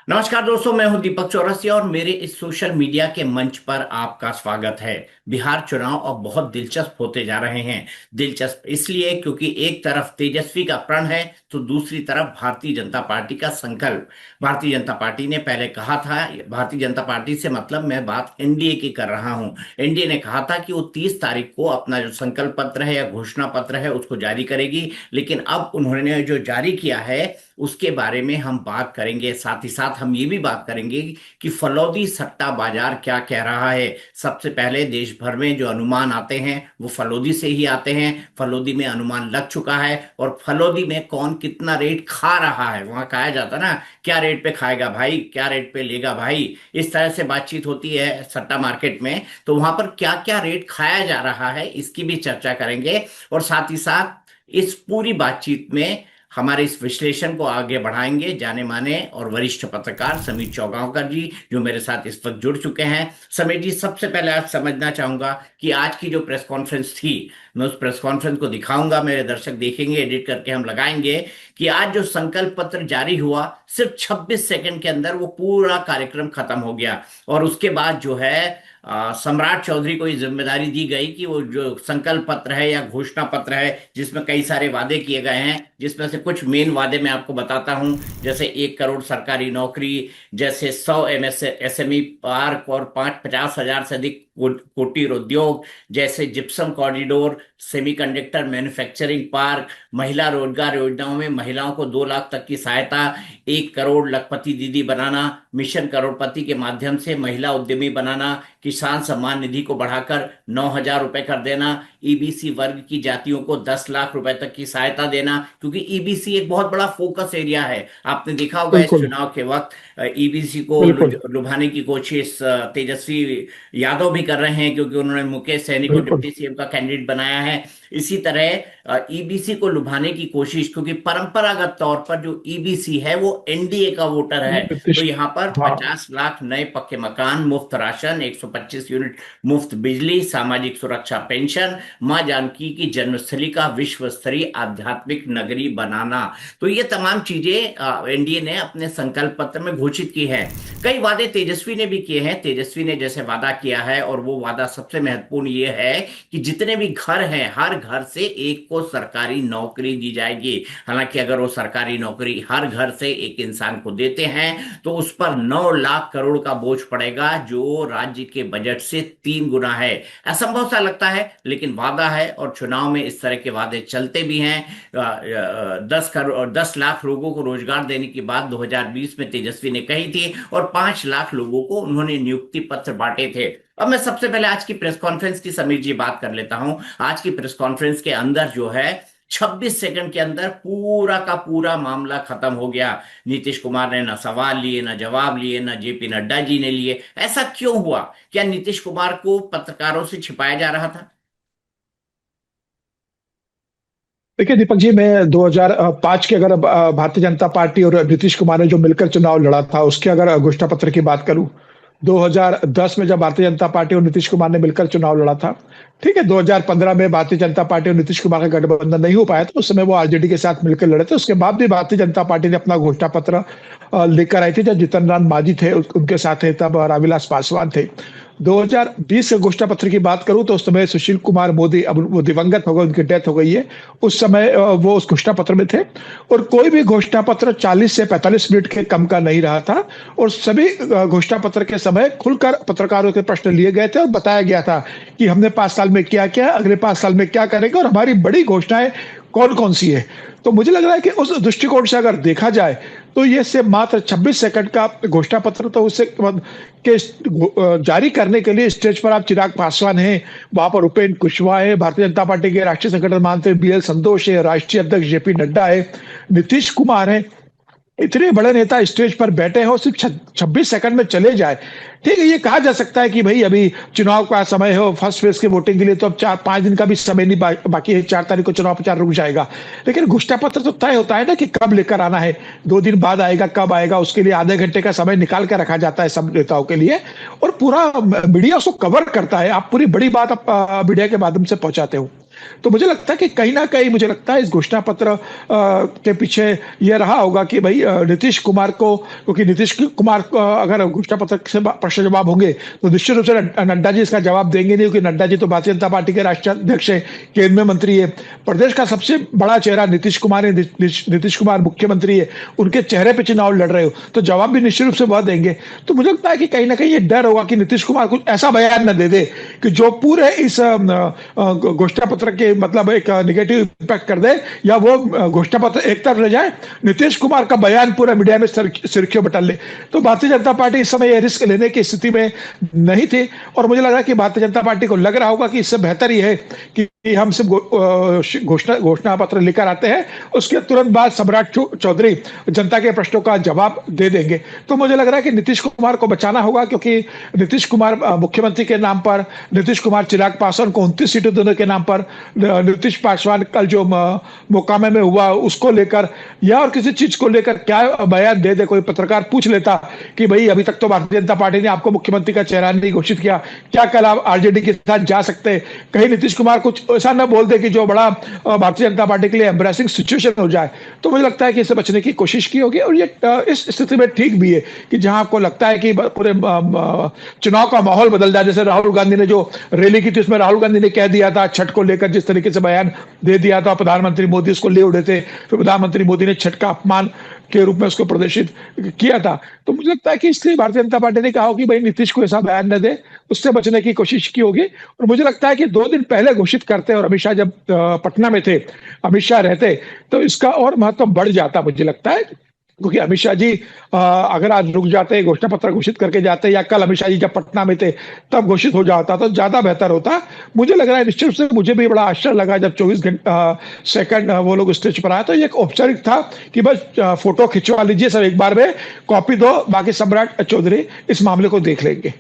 नमस्कार दोस्तों, मैं हूं दीपक चौरसिया और मेरे इस सोशल मीडिया के मंच पर आपका स्वागत है। बिहार चुनाव अब बहुत दिलचस्प होते जा रहे हैं। दिलचस्प इसलिए क्योंकि एक तरफ तेजस्वी का प्रण है तो दूसरी तरफ भारतीय जनता पार्टी का संकल्प। भारतीय जनता पार्टी ने पहले कहा था, भारतीय जनता पार्टी से मतलब मैं बात एनडीए की कर रहा हूं। एनडीए ने कहा था कि वो 30 तारीख को अपना जो संकल्प पत्र है या घोषणा पत्र है उसको जारी करेगी, लेकिन अब उन्होंने जो जारी किया है उसके बारे में हम बात करेंगे। साथ ही साथ हम ये भी बात करेंगे कि फलौदी सट्टा बाजार क्या कह रहा है। सबसे पहले देश भर में जो अनुमान आते हैं वो फलौदी से ही आते हैं। फलौदी में अनुमान लग चुका है और फलौदी में कौन कितना रेट खा रहा है, वहां कहा जाता ना, क्या रेट पे खाएगा भाई, क्या रेट पे लेगा भाई, इस तरह से बातचीत होती है सट्टा मार्केट में। तो वहां पर क्या क्या रेट खाया जा रहा है इसकी भी चर्चा करेंगे। और साथ ही साथ इस पूरी बातचीत में हमारे इस विश्लेषण को आगे बढ़ाएंगे जाने माने और वरिष्ठ पत्रकार समीर चौगांवकर जी, जो मेरे साथ इस वक्त जुड़ चुके हैं। समीर जी, सबसे पहले आज समझना चाहूंगा कि आज की जो प्रेस कॉन्फ्रेंस थी, मैं उस प्रेस कॉन्फ्रेंस को दिखाऊंगा, मेरे दर्शक देखेंगे, एडिट करके हम लगाएंगे कि आज जो संकल्प पत्र जारी हुआ सिर्फ 26 सेकंड के अंदर वो पूरा कार्यक्रम खत्म हो गया। और उसके बाद जो है सम्राट चौधरी को ये जिम्मेदारी दी गई कि वो जो संकल्प पत्र है या घोषणा पत्र है जिसमें कई सारे वादे किए गए हैं, जिसमें से कुछ मेन वादे मैं आपको बताता हूं, जैसे 1 करोड़ सरकारी नौकरी, जैसे 100 एमएसएमई पार्क और 50,000 से अधिक कुटीर उद्योग, जैसे gypsum corridor, semiconductor manufacturing park, महिला रोजगार योजनाओं में महिलाओं को 2 लाख तक की सहायता, 1 करोड़ लखपति दीदी बनाना, मिशन करोड़पति के माध्यम से महिला उद्यमी बनाना, किसान सम्मान निधि को बढ़ाकर 9,000 रुपए कर देना, ईबीसी वर्ग की जातियों को 10 लाख रुपए तक की सहायता देना, क्योंकि ईबीसी एक बहुत बड़ा फोकस एरिया है। आपने देखा होगा इस बिल्कुल। चुनाव के वक्त ईबीसी को बिल्कुल। लुभाने की कोशिश तेजस्वी यादव भी कर रहे हैं, क्योंकि उन्होंने मुकेश सहनी को बिल्कुल। डिप्टी सीएम का कैंडिडेट बनाया है। इसी तरह ईबीसी को लुभाने की कोशिश, क्योंकि परंपरागत तौर पर जो ईबीसी है वो एनडीए का वोटर है। तो नीतीश। यहाँ पर हाँ। 50 लाख नए पक्के मकान, मुफ्त राशन, 125 यूनिट मुफ्त बिजली, सामाजिक सुरक्षा पेंशन, मां जानकी की जन्मस्थली का विश्व स्तरीय आध्यात्मिक नगरी बनाना। तो ये तमाम चीजें एनडीए ने अपने संकल्प पत्र में घोषित की है। कई वादे तेजस्वी ने भी किए हैं। तेजस्वी ने जैसे वादा किया है, और वो वादा सबसे महत्वपूर्ण ये है कि जितने भी घर हैं हर घर से एक को सरकारी नौकरी दी जाएगी। हालांकि अगर वो सरकारी नौकरी हर घर से एक इंसान को देते हैं तो उस पर 9 लाख करोड़ का बोझ पड़ेगा, जो राज्य के बजट से 3 गुना है। असंभव सा लगता है लेकिन वादा है, और चुनाव में इस तरह के वादे चलते भी हैं। 10 करोड़ 10 लाख लोगों को रोजगार देने की बात 2020 में तेजस्वी ने कही थी, और 5 लाख लोगों को उन्होंने नियुक्ति पत्र बांटे थे। अब मैं सबसे पहले आज की प्रेस कॉन्फ्रेंस की समीर जी बात कर लेता हूं। आज की प्रेस कॉन्फ्रेंस के अंदर जो है 26 सेकंड के अंदर पूरा का पूरा मामला खत्म हो गया। नीतीश कुमार ने ना सवाल लिए, ना जवाब लिए, ना जेपी नड्डा जी ने लिए। ऐसा क्यों हुआ? क्या नीतीश कुमार को पत्रकारों से छिपाया जा रहा था? देखिए दीपक जी, मैं 2005 के, अगर भारतीय जनता पार्टी और नीतीश कुमार ने जो मिलकर चुनाव लड़ा था उसके अगर घोषणा पत्र की बात करूं, 2010 में जब भारतीय जनता पार्टी और नीतीश कुमार ने मिलकर चुनाव लड़ा था, ठीक है, 2015 में भारतीय जनता पार्टी और नीतीश कुमार का गठबंधन नहीं हो पाया था, उस समय वो आरजेडी के साथ मिलकर लड़े थे। उसके बाद भी भारतीय जनता पार्टी ने अपना घोषणा पत्र लेकर आई थी। जब जीतन राम मांझी थे उनके साथ थे, तब रामविलास पासवान थे। 2020 के घोषणा पत्र की बात करूं तो उस समय सुशील कुमार मोदी, अब वो दिवंगत हो गए, उनकी डेथ हो गई है, उस समय वो उस घोषणा पत्र में थे। और कोई भी घोषणा पत्र 40 से 45 मिनट के कम का नहीं रहा था, और सभी घोषणा पत्र के समय खुलकर पत्रकारों के प्रश्न लिए गए थे और बताया गया था कि हमने 5 साल में क्या किया, अगले 5 साल में क्या करेंगे, और हमारी बड़ी घोषणाएं कौन कौन सी है। तो मुझे लग रहा है कि उस दृष्टिकोण से अगर देखा जाए तो ये से मात्र 26 सेकंड का घोषणा पत्र, तो उससे के जारी करने के लिए स्टेज पर आप चिराग पासवान हैं, वहां पर उपेंद्र कुशवाहा है, भारतीय जनता पार्टी के राष्ट्रीय संगठन महामंत्री बीएल संतोष है, राष्ट्रीय अध्यक्ष जेपी नड्डा है, नीतीश कुमार है, इतने बड़े नेता स्टेज पर बैठे हैं और सिर्फ 26 सेकंड में चले जाए। ठीक है, ये कहा जा सकता है कि भाई अभी चुनाव का समय हो, फर्स्ट फेज के वोटिंग के लिए तो अब 4-5 दिन का भी समय नहीं बाकी है, 4 तारीख को चुनाव प्रचार रुक जाएगा। लेकिन घोषणा पत्र तो तय होता है ना कि कब लेकर आना है, 2 दिन बाद आएगा, कब आएगा, उसके लिए आधे घंटे का समय निकाल कर रखा जाता है सब नेताओं के लिए, और पूरा मीडिया उसको कवर करता है। आप पूरी बड़ी बात आप मीडिया के माध्यम से पहुंचाते हो। तो मुझे लगता है कि कहीं ना कहीं मुझे लगता है इस घोषणा पत्र के पीछे यह रहा होगा कि भाई नीतीश कुमार को, क्योंकि नीतीश कुमार को अगर घोषणा पत्र से प्रश्न जवाब होंगे तो निश्चित रूप से नड्डा जी इसका जवाब देंगे नहीं, क्योंकि नड्डा जी तो भारतीय जनता पार्टी के राष्ट्रीय अध्यक्ष है, केंद्रीय मंत्री है, प्रदेश का सबसे बड़ा चेहरा नीतीश कुमार है, नीतीश कुमार मुख्यमंत्री है, उनके चेहरे पे चुनाव लड़ रहे हो तो जवाब भी निश्चित रूप से वह देंगे। तो मुझे लगता है कि कहीं ना कहीं ये डर होगा कि नीतीश कुमार कुछ ऐसा बयान न दे दे कि जो पूरे इस घोषणा पत्र के मतलब एक निगेटिव इम्पैक्ट कर दे, या वो घोषणा पत्र एक तरफ ले जाए, नीतीश कुमार का बयान पूरा मीडिया में सुर्खियों बटल ले। तो भारतीय जनता पार्टी इस समय ये रिस्क लेने की स्थिति में नहीं थी, और मुझे लग रहा है कि भारतीय जनता पार्टी को लग रहा होगा कि इससे बेहतर ही है कि हम सिर्फ घोषणा पत्र लेकर आते हैं, उसके तुरंत बाद सम्राट चौधरी जनता के प्रश्नों का जवाब दे देंगे। तो मुझे लग रहा है कि नीतीश कुमार को बचाना होगा, क्योंकि नीतीश कुमार मुख्यमंत्री के नाम पर, नीतीश कुमार चिराग पासवान को 29 सीटें देने के नाम पर, नीतीश पासवान कल जो मोकामा में हुआ उसको लेकर या और किसी चीज को लेकर क्या बयान दे दे, कोई पत्रकार पूछ लेता कि भाई अभी तक तो भारतीय जनता पार्टी ने आपको मुख्यमंत्री का चेहरा नहीं घोषित किया, क्या कल आप आरजेडी के साथ जा सकते हैं, कहीं नीतीश कुमार कुछ ऐसा न बोल दे कि जो बड़ा भारतीय जनता पार्टी के लिए एम्ब्रेसिंग सिचुएशन हो जाए। तो मुझे लगता है कि इससे बचने की कोशिश की होगी, और ये इस स्थिति में ठीक भी है कि जहां आपको लगता है कि पूरे चुनाव का माहौल बदल जाए, जैसे राहुल गांधी ने जो रैली की थी उसमें राहुल गांधी ने कह दिया था छठ को लेकर, जिस तरीके से बयान दे दिया था, प्रधानमंत्री मोदी उसको ले उड़े थे, फिर प्रधानमंत्री मोदी ने छठ का अपमान के रूप में उसको प्रदर्शित किया था। तो मुझे लगता है कि इसलिए भारतीय जनता पार्टी ने कहा कि भाई नीतीश को ऐसा बयान न दे, उससे बचने की कोशिश की होगी। और मुझे लगता है कि 2 दिन पहले घोषित करते और अमित शाह जब पटना में थे, अमित शाह रहते तो इसका और महत्व बढ़ जाता मुझे लगता है, क्योंकि अमित शाह जी अगर आज रुक जाते, घोषणा पत्र घोषित करके जाते, या कल अमित शाह जी जब पटना में थे तब घोषित हो जाता तो ज्यादा बेहतर होता। मुझे लग रहा है निश्चित रूप से, मुझे भी बड़ा आश्चर्य लगा जब 24 सेकंड वो लोग स्टेज पर आए, तो ये एक औपचारिक था कि बस फोटो खिंचवा लीजिए सब एक बार में, कॉपी दो, बाकी सम्राट चौधरी इस मामले को देख लेंगे।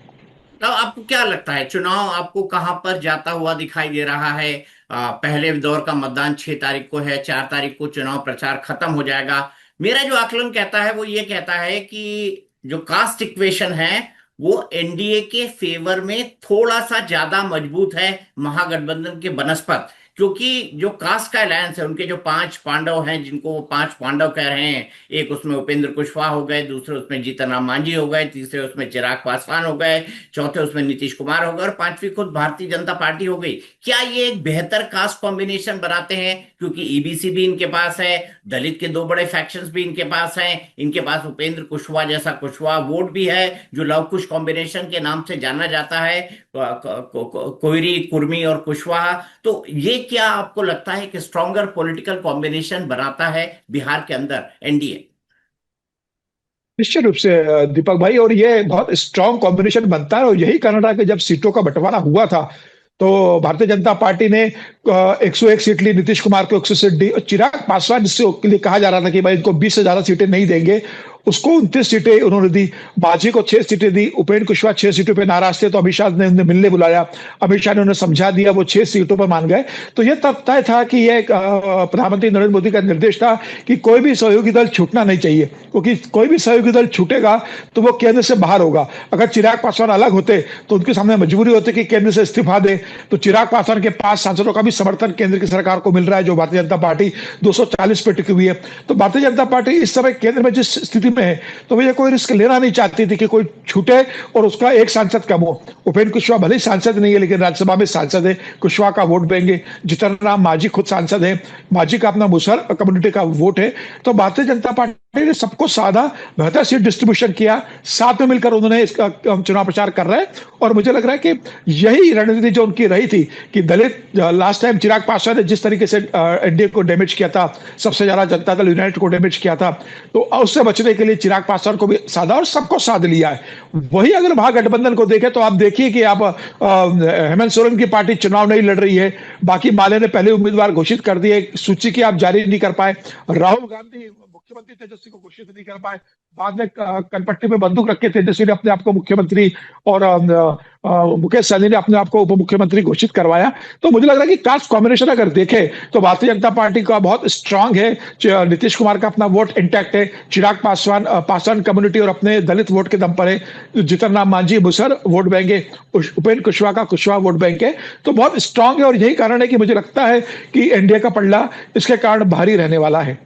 तो आपको क्या लगता है चुनाव आपको कहां पर जाता हुआ दिखाई दे रहा है? पहले दौर का मतदान 6 तारीख को है, 4 तारीख को चुनाव प्रचार खत्म हो जाएगा। मेरा जो आकलन कहता है वो ये कहता है कि जो कास्ट इक्वेशन है वो एनडीए के फेवर में थोड़ा सा ज्यादा मजबूत है महागठबंधन के बनस्पत, क्योंकि जो कास्ट का अलायंस है, उनके जो 5 पांडव हैं जिनको वो 5 पांडव कह रहे हैं, एक उसमें उपेंद्र कुशवाहा हो गए, दूसरे उसमें जीतन राम मांझी हो गए, तीसरे उसमें चिराग पासवान हो गए, चौथे उसमें नीतीश कुमार हो गए, और पांचवी खुद भारतीय जनता पार्टी हो गई। क्या ये एक बेहतर कास्ट कॉम्बिनेशन बनाते हैं? क्योंकि ईबीसी भी इनके पास है, दलित के 2 बड़े फैक्शंस भी इनके पास हैं, इनके पास उपेंद्र कुशवाहा जैसा कुशवाहा वोट भी है जो लव कुश कॉम्बिनेशन के नाम से जाना जाता है, कोयरी, कुर्मी और कुशवाहा। तो ये क्या आपको लगता है कि स्ट्रॉन्गर पॉलिटिकल कॉम्बिनेशन बनाता है बिहार के अंदर एनडीए? निश्चित रूप से दीपक भाई, और ये बहुत स्ट्रांग कॉम्बिनेशन बनता है, और यही कारण रहा कि जब सीटों का बंटवारा हुआ था तो भारतीय जनता पार्टी ने 101 सीट ली, नीतीश कुमार को 100 सीट दी, और चिराग पासवान जिसके लिए कहा जा रहा था कि भाई इनको 20 से ज्यादा सीटें नहीं देंगे, उसको 29 सीटें उन्होंने दी, मांझी को 6 सीटें दी, उपेंद्र कुशवाहा 6 सीटों पे नाराज थे तो अमित शाह ने उन्हें मिलने बुलाया, अमित शाह ने उन्हें समझा दिया, वो 6 सीटों पर मान गए। तो यह तब तय था कि यह प्रधानमंत्री नरेंद्र मोदी का निर्देश था कि कोई भी सहयोगी दल छूटना नहीं चाहिए, क्योंकि कोई भी सहयोगी दल छूटेगा तो वो केंद्र से बाहर होगा। अगर चिराग पासवान अलग होते तो उनके सामने मजबूरी होती कि केंद्र से इस्तीफा दे। तो चिराग पासवान के 5 सांसदों का भी समर्थन केंद्र की सरकार को मिल रहा है, जो भारतीय जनता पार्टी 240 पे टिकी हुई है। तो भारतीय जनता पार्टी इस समय केंद्र में जिस स्थिति में है, तो भैया कोई रिस्क लेना नहीं चाहती थी कि कोई छूटे और उसका एक सांसद कम हो। उपेंद्र कुशवाहा भले ही सांसद नहीं है, लेकिन राज्यसभा में सांसद है, कुशवाहा का वोट देंगे। जीतन राम मांझी खुद सांसद है, मांझी का अपना मुसहर कम्युनिटी का वोट है। तो भारतीय जनता पार्टी ने सबको साधा, बेहतर सीट डिस्ट्रीब्यूशन किया, साथ में मिलकर उन्होंने इसका चुनाव प्रचार कर रहे हैं। और मुझे लग रहा है कि यही रणनीति जो उनकी रही थी कि दलित, लास्ट टाइम चिराग पासवान ने जिस तरीके से एनडीए को डैमेज किया था, सबसे ज्यादा जनता दल यूनाइटेड को डैमेज किया था, तो उससे बचने के लिए चिराग पासवान को भी साधा और सबको साध लिया है। वही अगर महागठबंधन को देखें तो आप देखिए कि आप हेमंत सोरेन की पार्टी चुनाव नहीं लड़ रही है, बाकी माले ने पहले उम्मीदवार घोषित कर दिए, सूची की आप जारी नहीं कर पाए। राहुल गांधी मुख्यमंत्री तेजस्वी को घोषित नहीं कर पाए। बाद में कनपट्टी पे बंदूक रख के तेजस्वी ने अपने आप को मुख्यमंत्री और मुकेश सहनी ने अपने आप को उप मुख्यमंत्री घोषित करवाया। तो मुझे लग रहा है कि कास्ट कॉम्बिनेशन अगर देखें तो भारतीय जनता पार्टी का बहुत स्ट्रांग है। नीतीश कुमार का अपना वोट इंटैक्ट है, चिराग पासवान कम्युनिटी और अपने दलित वोट के दम पर है, जीतन राम मांझी मुसहर वोट बैंक है, उपेंद्र कुशवाहा का कुशवाहा वोट बैंक है। तो बहुत स्ट्रांग है और यही कारण है कि मुझे लगता है कि एनडीए का पलड़ा इसके कारण भारी रहने वाला है।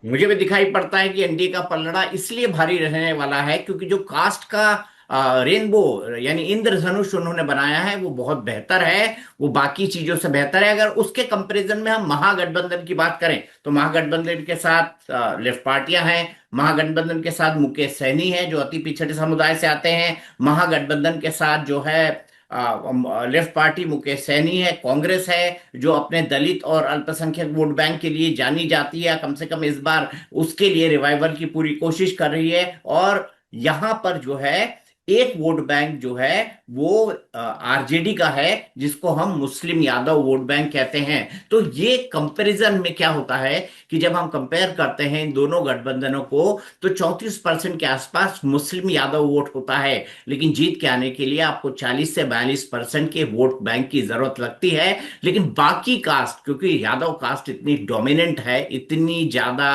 मुझे भी दिखाई पड़ता है कि एनडीए का पलड़ा इसलिए भारी रहने वाला है क्योंकि जो कास्ट का रेनबो यानी इंद्रधनुष उन्होंने बनाया है वो बहुत बेहतर है, वो बाकी चीजों से बेहतर है। अगर उसके कंपैरिजन में हम महागठबंधन की बात करें तो महागठबंधन के साथ लेफ्ट पार्टियां हैं, महागठबंधन के साथ मुकेश सहनी है जो अति पिछड़े समुदाय से आते हैं, महागठबंधन के साथ जो है लेफ्ट पार्टी मुकेश सहनी है, कांग्रेस है जो अपने दलित और अल्पसंख्यक वोट बैंक के लिए जानी जाती है, कम से कम इस बार उसके लिए रिवाइवल की पूरी कोशिश कर रही है। और यहां पर जो है एक वोट बैंक जो है वो आरजेडी का है जिसको हम मुस्लिम यादव वोट बैंक कहते हैं। तो ये कंपैरिजन में क्या होता है कि जब हम कंपेयर करते हैं इन दोनों गठबंधनों को तो 34% के आसपास मुस्लिम यादव वोट होता है, लेकिन जीत के आने के लिए आपको 40 से 42% के वोट बैंक की जरूरत लगती है। लेकिन बाकी कास्ट, क्योंकि यादव कास्ट इतनी डोमिनेंट है, इतनी ज्यादा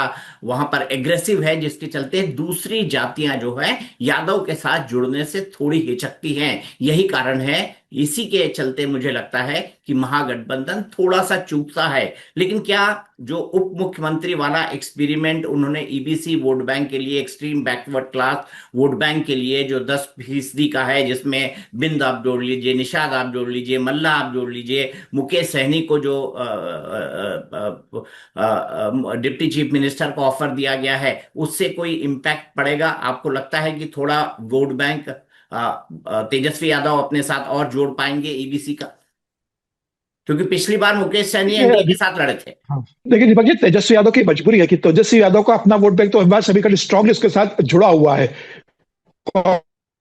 वहां पर एग्रेसिव है, जिसके चलते दूसरी जातियां जो है यादव के साथ जुड़ने से थोड़ी हिचकती हैं। यही कारण है, इसी के चलते मुझे लगता है कि महागठबंधन थोड़ा सा चूकता है। लेकिन क्या जो उप मुख्यमंत्री वाला एक्सपेरिमेंट उन्होंने ईबीसी वोट बैंक के लिए, extreme backward class vote bank के लिए जो 10% का है, जिसमें बिंद आप जोड़ लीजिए, निषाद आप जोड़ लीजिए, मल्ला आप जोड़ लीजिए, मुकेश सहनी को जो डिप्टी चीफ मिनिस्टर को ऑफर दिया गया है, उससे कोई इम्पैक्ट पड़ेगा? आपको लगता है कि थोड़ा वोट बैंक तेजस्वी यादव अपने साथ और जोड़ पाएंगे ईबीसी का? क्योंकि पिछली बार मुकेश सहनी एनडीए के साथ लड़े थे। हाँ, लेकिन दीपक जी तेजस्वी यादव की मजबूरी है कि तेजस्वी यादव का अपना वोट बैंक तो इस बार सभी स्ट्रांग इसके साथ जुड़ा हुआ है।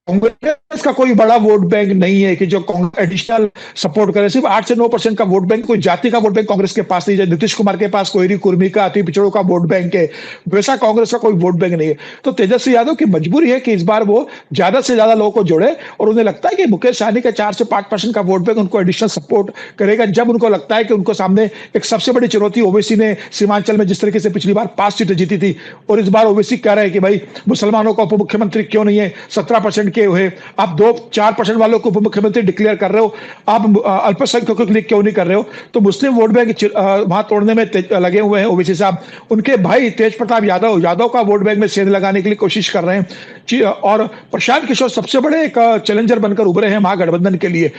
कांग्रेस का कोई बड़ा वोट बैंक नहीं है कि जो एडिशनल सपोर्ट करे। सिर्फ 8 से 9% का वोट बैंक, कोई जाति का वोट बैंक कांग्रेस के पास नहीं है। नीतीश कुमार के पास कोयरी कुर्मी का, अति पिछड़ों का वोट बैंक है, वैसा कांग्रेस का कोई वोट बैंक नहीं है। तो तेजस्वी यादव की मजबूरी है कि इस बार वो ज्यादा से ज्यादा लोगों को जोड़े और उन्हें लगता है कि मुकेश सहनी का 4 से 5% का वोट बैंक उनको एडिशनल सपोर्ट करेगा। जब उनको लगता है कि उनको सामने एक सबसे बड़ी चुनौती ओवैसी ने सीमांचल में जिस तरीके से पिछली बार 5 सीटें जीती थी, और इस बार ओवैसी कह रहे हैं कि भाई मुसलमानों का उप मुख्यमंत्री क्यों नहीं है, 17% के हुए, आप 2-4% वालों को उप मुख्यमंत्री डिक्लेयर कर रहे हो, आप अल्पसंख्यकों के लिए क्यों नहीं कर रहे हो? तो मुस्लिम वोट बैंक वहां तोड़ने में लगे हुए हैं ओवैसी साहब। उनके भाई तेज प्रताप यादव का वोट बैंक में सेंध लगाने के लिए कोशिश कर रहे हैं। और प्रशांत किशोर सबसे बड़े एक चैलेंजर बनकर उभरे हैं महागठबंधन के लिए।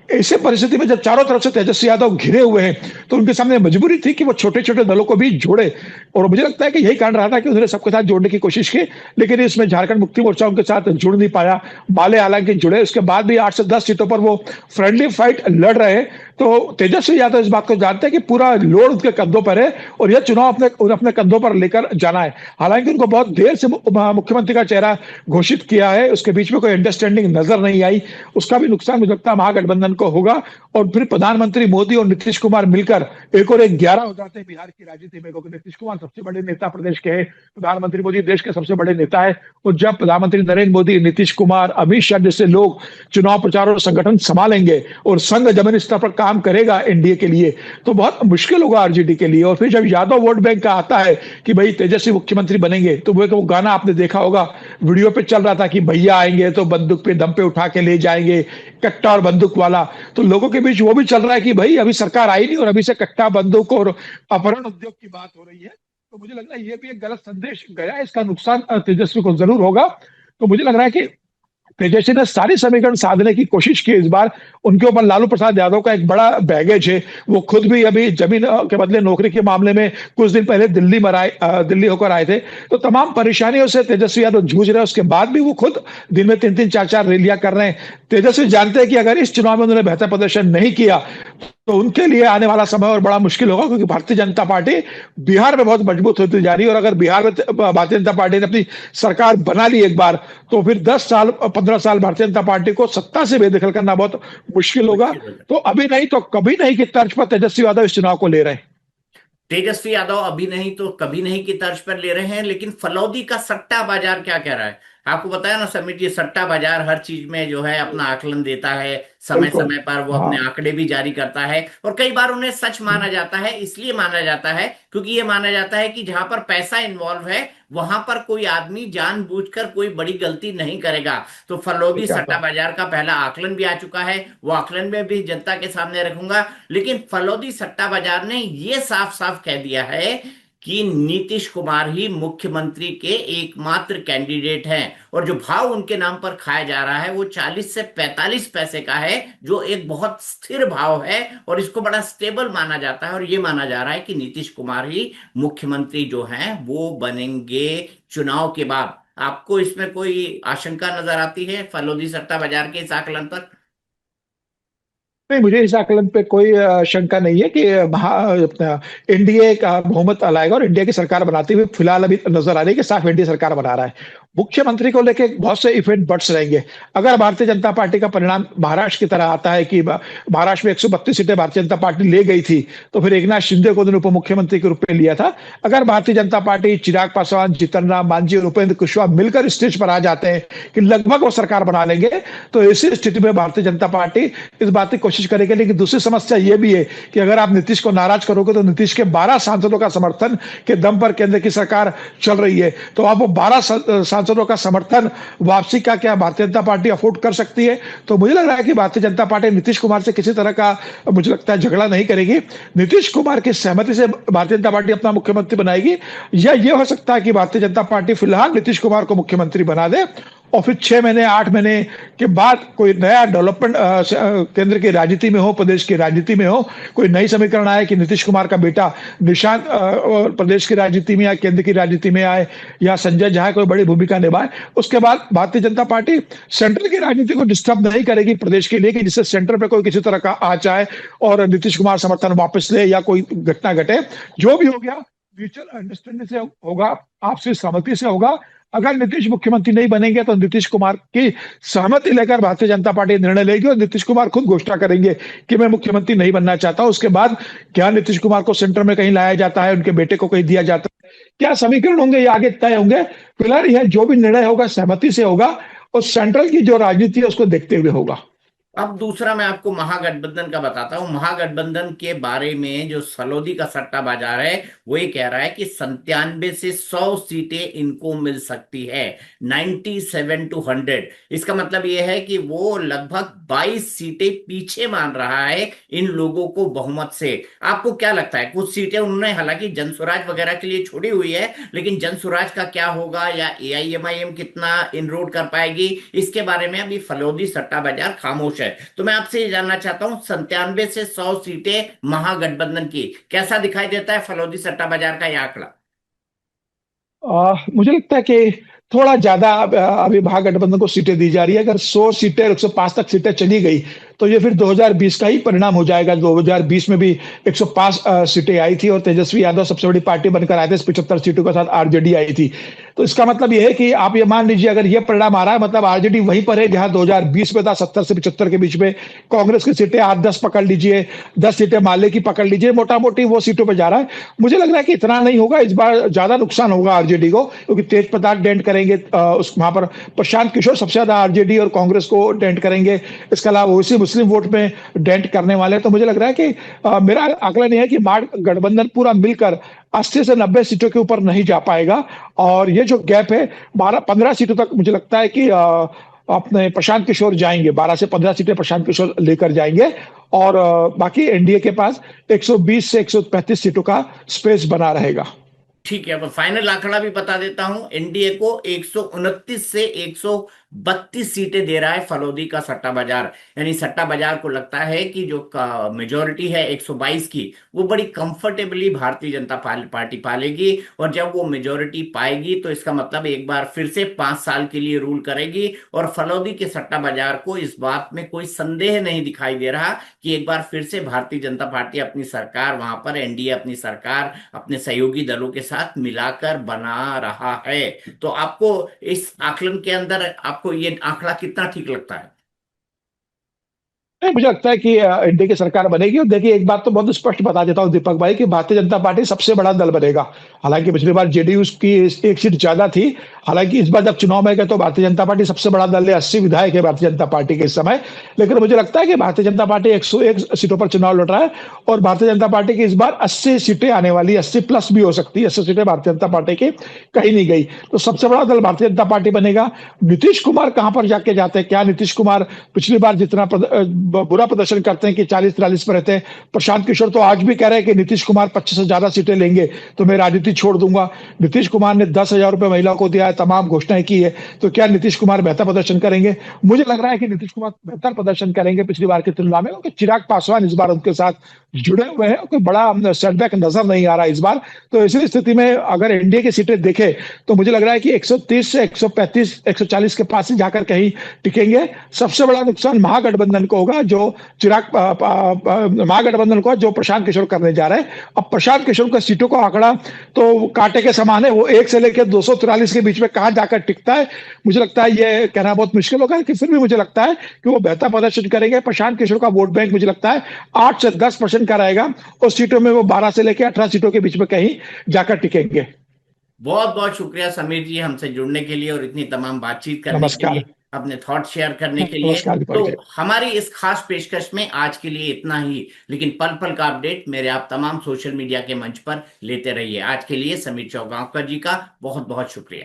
ऐसे परिस्थिति में जब चारों तरफ से तेजस्वी यादव घिरे हुए हैं तो उनके सामने मजबूरी थी कि वो छोटे छोटे दलों को भी जोड़े, और मुझे लगता है कि यही कारण रहा था कि उन्होंने सबके साथ जोड़ने की कोशिश की, लेकिन इसमें झारखंड मुक्ति मोर्चा उनके साथ जुड़ नहीं पाया। माले हालांकि जुड़े, उसके बाद भी 8 से 10 सीटों पर वो फ्रेंडली फाइट लड़ रहे हैं। तो तेजस्वी यादव इस बात को जानते हैं कि पूरा लोड उनके कंधों पर है और यह चुनाव अपने कंधों पर लेकर जाना है। हालांकि उनको बहुत देर से मुख्यमंत्री का चेहरा घोषित किया है, उसके बीच में कोई अंडरस्टैंडिंग नजर नहीं आई। उसका भी नुकसान मुझे लगता है महागठबंधन को होगा, और फिर प्रधानमंत्री मोदी और नीतीश कुमार मिलकर एक और एक 11 हो जाते हैं बिहार की राजनीति में, क्योंकि नीतीश कुमार सबसे बड़े नेता प्रदेश के हैं, प्रधानमंत्री मोदी देश के सबसे बड़े नेता है। और जब प्रधानमंत्री नरेंद्र मोदी, नीतीश कुमार, अमित शाह जैसे लोग चुनाव प्रचार और संगठन संभालेंगे और संघ जमीन स्तर पर काम करेगा एनडीए के लिए, तो बहुत मुश्किल होगा आरजेडी के लिए। और फिर जब यादव वोट बैंक का आता है कि भाई तेजस्वी मुख्यमंत्री बनेंगे, तो वो गाना आपने देखा होगा, वीडियो पे चल रहा था कि भैया आएंगे तो बंदूक पे दम पे उठा के ले जाएंगे, कट्टा और बंदूक वाला। तो लोगों के बीच वो भी चल रहा है कि भाई अभी सरकार आई नहीं और अभी से कट्टा, बंदूक और अपहरण उद्योग की बात हो रही है। तो मुझे लग रहा है ये भी एक गलत संदेश गया, इसका नुकसान तेजस्वी को जरूर होगा। तो मुझे लग रहा है कि तेजस्वी ने सारी समीकरण साधने की कोशिश की इस बार। उनके ऊपर लालू प्रसाद यादव का एक बड़ा बैगेज है, वो खुद भी अभी जमीन के बदले नौकरी के मामले में कुछ दिन पहले दिल्ली होकर आए थे। तो तमाम परेशानियों से तेजस्वी यादव जूझ रहे हैं, उसके बाद भी वो खुद दिन में 3-3, 4-4 रैलियां कर रहे हैं। तेजस्वी जानते हैं कि अगर इस चुनाव में उन्होंने बेहतर प्रदर्शन नहीं किया तो उनके लिए आने वाला समय और बड़ा मुश्किल होगा, क्योंकि भारतीय जनता पार्टी बिहार में बहुत मजबूत होती जा रही है। और अगर बिहार में भारतीय जनता पार्टी ने अपनी सरकार बना ली एक बार, तो फिर 10 साल 15 साल भारतीय जनता पार्टी को सत्ता से बेदखल करना बहुत मुश्किल होगा। तो अभी नहीं तो कभी नहीं की तर्ज पर तेजस्वी यादव इस चुनाव को ले रहे हैं। तेजस्वी यादव अभी नहीं तो कभी नहीं की तर्ज पर ले रहे हैं, लेकिन फलौदी का सट्टा बाजार क्या कह रहा है? आपको बताया ना समीर जी, सट्टा बाजार हर चीज में जो है अपना आकलन देता है, समय बिल्कुल। समय पर वो हाँ। अपने आंकड़े भी जारी करता है, और कई बार उन्हें सच माना जाता है। इसलिए माना जाता है क्योंकि ये माना जाता है कि जहां पर पैसा इन्वॉल्व है वहां पर कोई आदमी जानबूझकर कोई बड़ी गलती नहीं करेगा। तो फलौदी ठीक है सट्टा तो। बाजार का पहला आकलन भी आ चुका है, वो आकलन में भी जनता के सामने रखूंगा। लेकिन फलौदी सट्टा बाजार ने ये साफ साफ कह दिया है कि नीतीश कुमार ही मुख्यमंत्री के एकमात्र कैंडिडेट हैं, और जो भाव उनके नाम पर खाया जा रहा है वो 40 से 45 पैसे का है, जो एक बहुत स्थिर भाव है, और इसको बड़ा स्टेबल माना जाता है, और ये माना जा रहा है कि नीतीश कुमार ही मुख्यमंत्री जो हैं वो बनेंगे चुनाव के बाद। आपको इसमें कोई आशंका नजर आती है फलौदी सट्टा बाजार के इस आकलन पर? नहीं, मुझे इस आकलन पे कोई शंका नहीं है कि अपना एनडीए का बहुमत लाएगा और इंडिया की सरकार बनाते हुए फिलहाल अभी नजर आ रही है कि साफ एनडीए सरकार बना रहा है। मुख्यमंत्री को लेके बहुत से इवेंट बट्स रहेंगे। अगर भारतीय जनता पार्टी का परिणाम महाराष्ट्र की तरह आता है कि महाराष्ट्र में 132 सीटें भारतीय जनता पार्टी ले गई थी, तो फिर एकनाथ शिंदे को उप मुख्यमंत्री के रूप में लिया था। अगर भारतीय जनता पार्टी, चिराग पासवान, जीतन राम मांझी और उपेंद्र कुशवाहा मिलकर स्टेज पर आ जाते हैं कि लगभग वो सरकार बना लेंगे, तो ऐसी स्थिति में भारतीय जनता पार्टी इस बात की कोशिश करेगी। लेकिन दूसरी समस्या यह भी है कि अगर आप नीतीश को नाराज करोगे तो नीतीश के 12 सांसदों का समर्थन के दम पर केंद्र की सरकार चल रही है, तो आप वो 12 सांसदों का समर्थन वापसी का क्या भारतीय जनता पार्टी अफोर्ड कर सकती है? तो मुझे लग रहा है कि भारतीय जनता पार्टी नीतीश कुमार से किसी तरह का, मुझे लगता है, झगड़ा नहीं करेगी। नीतीश कुमार की सहमति से भारतीय जनता पार्टी अपना मुख्यमंत्री बनाएगी, या यह हो सकता है कि भारतीय जनता पार्टी फिलहाल नीतीश कुमार को मुख्यमंत्री बना दे और फिर 6 महीने 8 महीने के बाद कोई नया डेवलपमेंट केंद्र की राजनीति में हो, प्रदेश की राजनीति में हो, कोई नई समीकरण आए कि नीतीश कुमार का बेटा निशांत प्रदेश की राजनीति में या केंद्र की राजनीति में आए, या संजय झा कोई बड़ी भूमिका निभाए। उसके बाद भारतीय जनता पार्टी सेंट्रल की राजनीति को डिस्टर्ब नहीं करेगी प्रदेश के लिए, कि जिससे सेंटर पे कोई किसी तरह का आ जाए और नीतीश कुमार समर्थन वापस ले या कोई घटना घटे। जो भी हो गया म्यूचुअल अंडरस्टैंडिंग से होगा, आपसी सहमति से होगा। अगर नीतीश मुख्यमंत्री नहीं बनेंगे तो नीतीश कुमार की सहमति लेकर भारतीय जनता पार्टी निर्णय लेगी और नीतीश कुमार खुद घोषणा करेंगे कि मैं मुख्यमंत्री नहीं बनना चाहता। उसके बाद क्या नीतीश कुमार को सेंटर में कहीं लाया जाता है, उनके बेटे को कहीं दिया जाता है, क्या समीकरण होंगे, ये आगे तय होंगे। फिलहाल यह जो भी निर्णय होगा सहमति से होगा और सेंट्रल की जो राजनीति है उसको देखते हुए होगा। अब दूसरा मैं आपको महागठबंधन का बताता हूं। महागठबंधन के बारे में जो सलोदी का सट्टा बाजार है वो ये कह रहा है कि 97 से 100 सीटें इनको मिल सकती है, 97 to 100। इसका मतलब ये है कि वो लगभग 22 सीटें पीछे मान रहा है इन लोगों को बहुमत से। आपको क्या लगता है? कुछ सीटें उन्होंने हालांकि जनसुराज वगैरह के लिए छोड़ी हुई है, लेकिन जनसुराज का क्या होगा, या एआईएमआईएम कितना इनरोड कर पाएगी, इसके बारे में अभी फलोदी सट्टा बाजार खामोश है। तो मैं आपसे ये जानना चाहता हूं, 97 से 100 सीटें महागठबंधन की, कैसा दिखाई देता है फलोदी सट्टा बाजार का यह आंकड़ा? मुझे लगता है कि थोड़ा ज्यादा अभी महागठबंधन को सीटें दी जा रही है। अगर 100 सीटें, 105 तक सीटें चली गई तो ये फिर 2020 का ही परिणाम हो जाएगा। 2020 में भी 105 सीटें आई थी और तेजस्वी यादव सबसे बड़ी पार्टी बनकर आए थे, 75 सीटों के साथ आरजेडी आई थी। तो इसका मतलब ये है कि आप ये मान लीजिए, अगर ये परिणाम आ रहा है, मतलब आरजेडी वहीं पर है जहां 2020 में था, 70 से 75 के बीच में। कांग्रेस की सीटें 8-10 पकड़ लीजिए, 10 सीटें माले की पकड़ लीजिए, मोटा मोटी वो सीटों पर जा रहा है। मुझे लग रहा है कि इतना नहीं होगा इस बार, ज्यादा नुकसान होगा आरजेडी को, क्योंकि तेज प्रताप डेंट करेंगे उस वहां पर। प्रशांत किशोर सबसे ज्यादा आरजेडी और कांग्रेस को डेंट करेंगे। इसके अलावा ओवैसी मुस्लिम वोट में डेंट करने वाले हैं। तो मुझे लग रहा है कि मेरा आकलन यह है कि गठबंधन पूरा मिलकर 80 से 90 सीटों के ऊपर नहीं जा पाएगा। और ये जो गैप है 12-15 सीटों तक, मुझे लगता है कि अपने प्रशांत किशोर जाएंगे, 12 से 15 सीटें प्रशांत किशोर लेकर जाएंगे। और बाकी एनडीए के पास 120 से 135 सीटों का स्पेस बना रहेगा। ठीक है, अब फाइनल आंकड़ा भी बता देता हूं। एनडीए को 129 से 132 सीटें दे रहा है फलोदी का सट्टा बाजार। यानी सट्टा बाजार को लगता है कि जो मेजोरिटी है 122 की, वो बड़ी कंफर्टेबली भारतीय जनता पार्टी पालेगी, और जब वो मेजोरिटी पाएगी तो इसका मतलब एक बार फिर से 5 साल के लिए रूल करेगी। और फलोदी के सट्टा बाजार को इस बात में कोई संदेह नहीं दिखाई दे रहा कि एक बार फिर से भारतीय जनता पार्टी अपनी सरकार वहां पर, एनडीए अपनी सरकार अपने सहयोगी दलों के साथ मिलाकर बना रहा है। तो आपको इस आकलन के अंदर, आपको ये आंकड़ा कितना ठीक लगता है? नहीं, मुझे लगता है कि एनडीए की सरकार बनेगी। और देखिए, एक बात तो बहुत स्पष्ट बता देता हूँ दीपक भाई, कि भारतीय जनता पार्टी सबसे बड़ा दल बनेगा। हालांकि पिछली बार जेडीयू की एक सीट ज्यादा थी। हालांकि इस बार जब चुनाव में गए तो भारतीय जनता पार्टी सबसे बड़ा दल है, 80 विधायक है भारतीय जनता पार्टी के इस समय। लेकिन मुझे लगता है कि भारतीय जनता पार्टी 101 सीटों पर चुनाव लड़ रहा है, और भारतीय जनता पार्टी की इस बार 80 सीटें आने वाली, 80 प्लस भी हो सकती है। 80 सीटें भारतीय जनता पार्टी की कहीं नहीं गई, तो सबसे बड़ा दल भारतीय जनता पार्टी बनेगा। नीतीश कुमार कहां पर जाके जाते हैं, क्या नीतीश कुमार पिछली बार जितना बुरा प्रदर्शन करते हैं कि 40-43 पर रहते हैं, प्रशांत किशोर तो आज भी कह रहे हैं कि नीतीश कुमार 25 से ज्यादा सीटें लेंगे तो मैं राजनीति छोड़ दूंगा। नीतीश कुमार ने 10,000 रुपए महिला को दिया है, तमाम घोषणाएं की है, तो क्या नीतीश कुमार बेहतर प्रदर्शन करेंगे? मुझे लग रहा है कि नीतीश कुमार बेहतर प्रदर्शन करेंगे पिछली बार की तुलना में, क्योंकि चिराग पासवान इस बार उनके साथ जुड़े हुए हैं। कोई बड़ा सेटबैक नजर नहीं आ रहा इस बार। तो ऐसी स्थिति में अगर एनडीए की सीटें देखें तो मुझे लग रहा है कि 130 से 135 140 के पास ही जाकर कहीं टिकेंगे। सबसे बड़ा नुकसान महागठबंधन को होगा, जो महागठबंधन को, जो प्रशांत किशोर करने जा रहे हैं। अब प्रशांत किशोर का सीटों का आंकड़ा तो कांटे के समान है, वो 1 से लेकर 243 के बीच में कहां जाकर टिकता है, मुझे लगता है ये कहना बहुत मुश्किल होगा। कि फिर भी मुझे लगता है कि वो बेहतर प्रदर्शन करेंगे। प्रशांत किशोर का वोट बैंक मुझे लगता है 8 से 10% का रहेगा, और सीटों में वो 12 से लेकर 18 सीटों के बीच में कहीं जाकर टिकेंगे। बहुत बहुत शुक्रिया समीर जी, हमसे जुड़ने के लिए और इतनी तमाम बातचीत करने के लिए, नमस्कार। अपने थॉट शेयर करने के लिए। नमस्कार दीपक तो जी। हमारी इस खास पेशकश में आज के लिए इतना ही, लेकिन पल पल का अपडेट मेरे आप तमाम सोशल मीडिया के मंच पर लेते रहिए। आज के लिए समीर चौगांवकर जी का बहुत बहुत शुक्रिया।